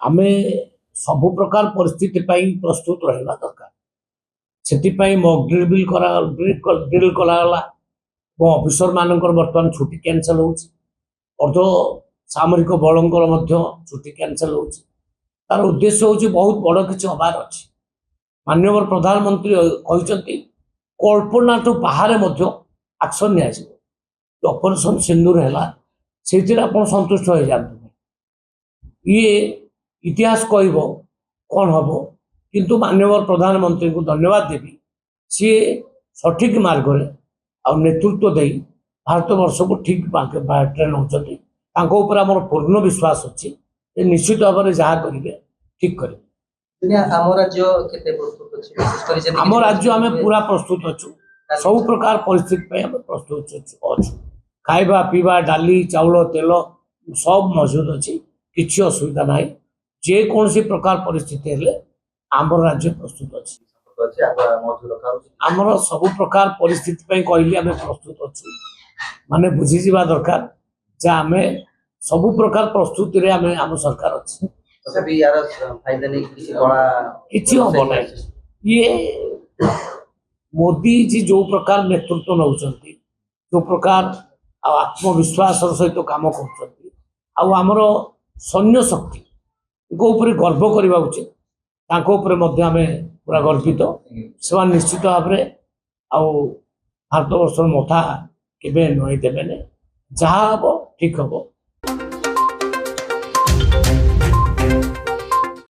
आमे सबु प्रकार परिस्थिति प्रस्तुत रहा दरकार से मॉक ड्रिल कराला ऑफिसर मानकर बर्तमान छुट्टी कैंसल अर्ध सामरिक बलंकर छुट्टी कैंसल तार उद्देश्य हूँ बहुत बड़ किसी हबार अच्छे माननीय प्रधानमंत्री कहते कल्पना तो बाहर एक्शन नि ऑपरेशन सिंदूर है से आप संतुष्ट हो जाते ये इतिहास कह कौन हम किंतु माननीय प्रधानमंत्री को धन्यवाद देवी सी सठिक मार्ग नेतृत्व दे भारत वर्ष को ठीक ट्रेन होती आम पूर्ण विश्वास अच्छी निश्चित भाव में जहाँ करेंगे ठीक करेंगे। आम राज्य आम पूरा प्रस्तुत अच्छु सब प्रकार परिस्थिति प्रस्तुत अच्छु खाइबा पीवा डाली चाउल तेल सब मौजूद अच्छी किसी असुविधा ना जेकोसी प्रकार परिस्थिति हेले आम राज्य प्रस्तुत अच्छी आमर सब प्रकार परिस्थिति कहली आम प्रस्तुत अच्छु माने बुझी जावा दरकार जे आम सब प्रकार प्रस्तुति रे आम सरकार अच्छी किसी हम ना ये मोदी जी जो प्रकार नेतृत्व नौ जो प्रकार आत्मविश्वास सहित काम कर सैन्य शक्ति ऊपर गर्व करवा उचित आम पूरा गर्वित से निश्चित भाव में भारत वर्ष मथा के नई देवे जहाँ हम ठीक हम।